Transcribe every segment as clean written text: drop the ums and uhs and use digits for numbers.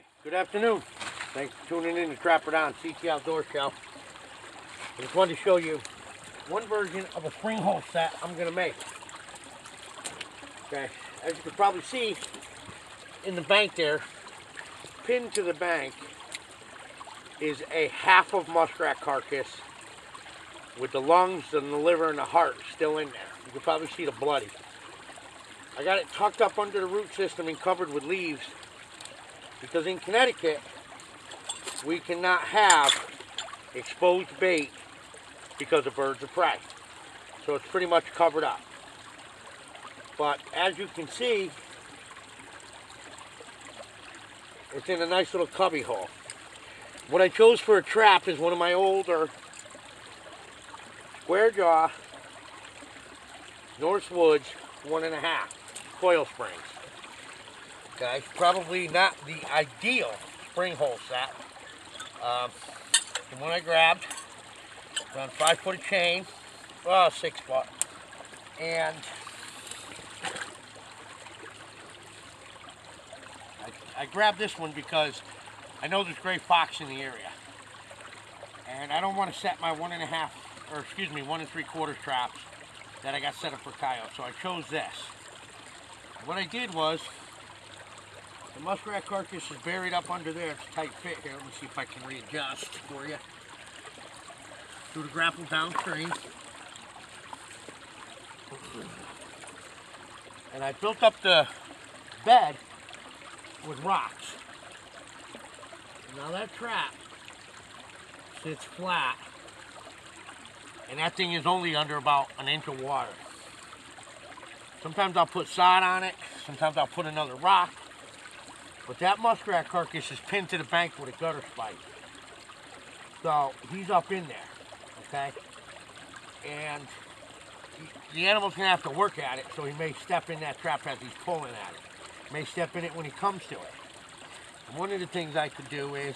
Hi, good afternoon. Thanks for tuning in to Trapper Don CT Outdoor Show. I just wanted to show you one version of a spring hole set I'm going to make. Okay, as you can probably see in the bank there, pinned to the bank is a half of muskrat carcass with the lungs and the liver and the heart still in there. You can probably see the bloody. I got it tucked up under the root system and covered with leaves because in Connecticut we cannot have exposed bait because of birds of prey. So it's pretty much covered up. But as you can see, it's in a nice little cubby hole. What I chose for a trap is one of my older square jaw North Woods 1.5 coil springs. Okay, probably not the ideal spring hole set. The one I grabbed, around 5 foot of chain, well 6 foot, and I grabbed this one because I know there's gray fox in the area, and I don't want to set my 1 3/4 traps that I got set up for coyote, so I chose this. What I did was, the muskrat carcass is buried up under there. It's a tight fit here. Let me see if I can readjust for you. Do the grapple downstream. And I built up the bed with rocks. Now that trap sits flat, and that thing is only under about 1 inch of water. Sometimes I'll put sod on it, sometimes I'll put another rock, but that muskrat carcass is pinned to the bank with a gutter spike. So he's up in there, okay? And the animal's gonna have to work at it, so he may step in that trap as he's pulling at it. May step in it when he comes to it. And one of the things I could do is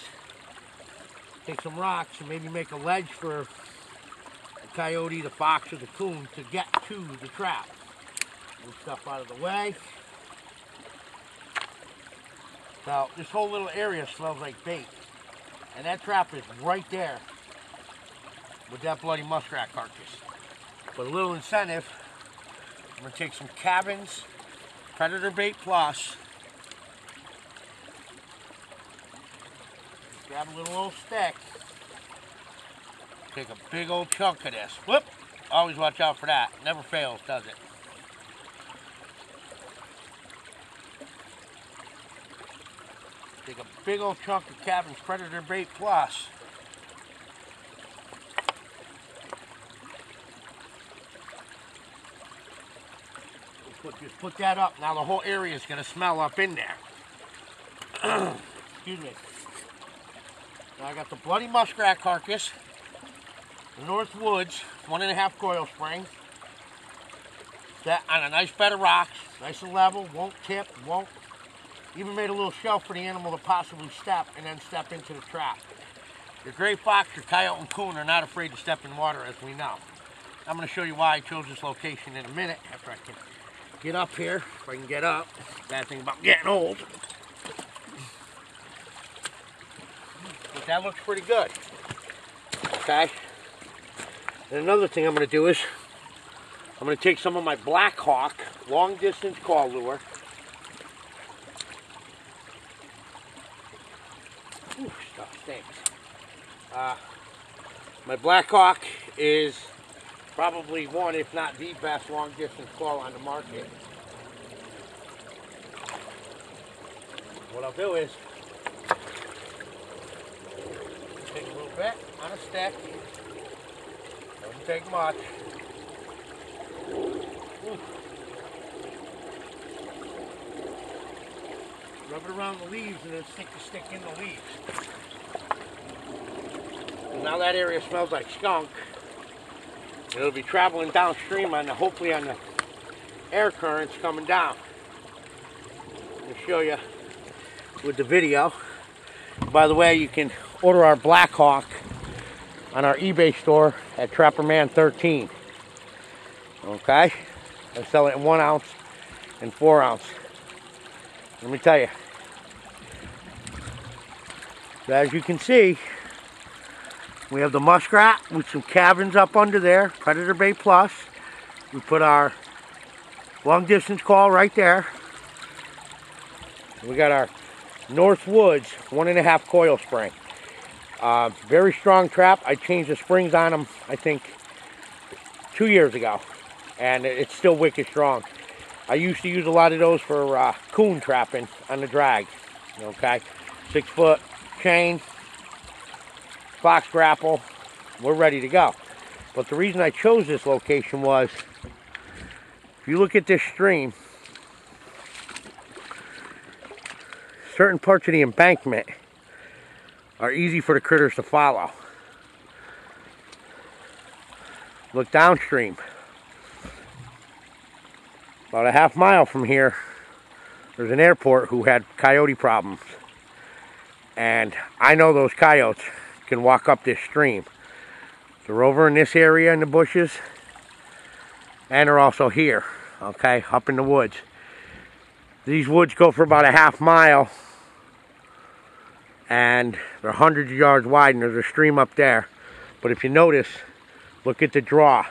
take some rocks and maybe make a ledge for the coyote, the fox, or the coon to get to the trap. Move stuff out of the way. Now, this whole little area smells like bait. And that trap is right there with that bloody muskrat carcass. But a little incentive, I'm going to take some Cabins Predator Bait Plus. Grab a little old stick. Take a big old chunk of this. Whoop! Always watch out for that. Never fails, does it? Take a big old chunk of Cabins Predator Bait Plus. Just put that up. Now the whole area is going to smell up in there. Excuse me. Now I got the bloody muskrat carcass, the North Woods 1.5 coil spring, set on a nice bed of rocks, nice and level, won't tip, won't. Even made a little shelf for the animal to possibly step and then step into the trap. Your gray fox, your coyote, and coon are not afraid to step in water, as we know. I'm going to show you why I chose this location in a minute after I can get up here, if I can get up. Bad thing about getting old. But that looks pretty good. Okay. And another thing I'm going to do is, I'm going to take some of my Black Hawk long distance call lure. Ooh, stuff stinks. My Black Hawk is probably one, if not the best long distance call on the market. What I'll do is take a little bit on a stick. Doesn't take much. Ooh. Rub it around the leaves and then stick the stick in the leaves. And now that area smells like skunk. It'll be traveling downstream on hopefully on the air currents coming down. Let me show you with the video. By the way, you can order our Black Hawk on our eBay store at Trapperman13. Okay? I sell it in 1 ounce and 4 ounce. Let me tell you, So as you can see, we have the muskrat with some cabins up under there, Predator Bay Plus. We put our long distance call right there. We got our North Woods 1.5 coil spring. Very strong trap. I changed the springs on them, I think, 2 years ago, and it's still wicked strong. I used to use a lot of those for coon trapping on the drag. Okay, 6-foot chain, fox grapple, we're ready to go. But the reason I chose this location was, if you look at this stream, certain parts of the embankment are easy for the critters to follow. Look downstream. About a half mile from here, there's an airport who had coyote problems. And I know those coyotes can walk up this stream. They're over in this area in the bushes, and they're also here, okay, up in the woods. These woods go for about a half mile, and they're hundreds of yards wide, and there's a stream up there. But if you notice, look at the draw.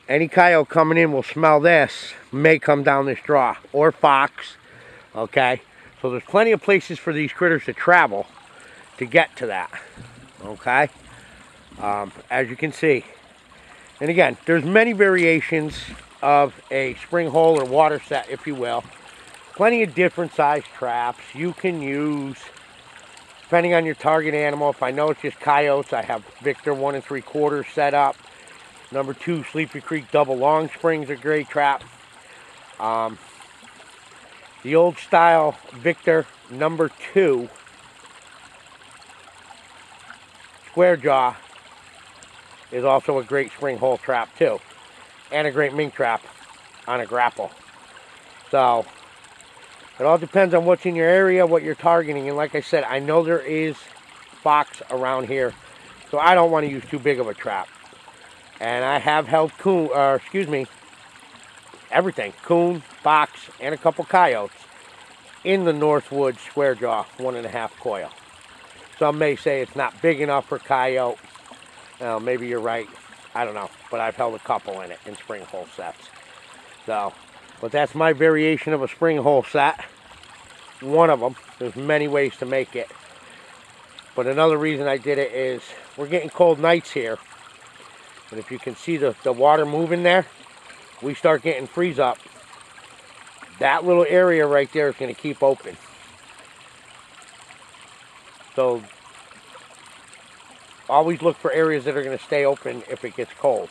Any coyote coming in will smell this, may come down this draw, or fox, okay? So there's plenty of places for these critters to travel to get to that, okay? As you can see. And again, there's many variations of a spring hole or water set, if you will. Plenty of different size traps you can use depending on your target animal. If I know it's just coyotes, I have Victor 1 3/4 set up. Number 2 Sleepy Creek double long springs are great trap. The old style Victor number 2 square jaw is also a great spring hole trap too, and a great mink trap on a grapple. So it all depends on what's in your area, what you're targeting. And like I said, I know there is fox around here, so I don't want to use too big of a trap. And I have held coon, everything, coon, fox, and a couple coyotes in the Northwood square jaw 1.5 coil. Some may say it's not big enough for coyote. Well, maybe you're right. I don't know, but I've held a couple in it in spring hole sets. So, but that's my variation of a spring hole set. One of them. There's many ways to make it. But another reason I did it is we're getting cold nights here. And if you can see the water moving there, we start getting freeze up. That little area right there is going to keep open. So always look for areas that are going to stay open if it gets cold.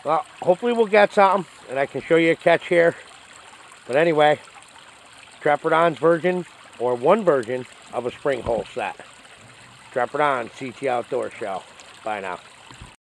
Well, hopefully we'll get something, and I can show you a catch here. But anyway, Trapper Don's version, or one version, of a spring hole set. Trapper Don, CT Outdoor Show. Bye now.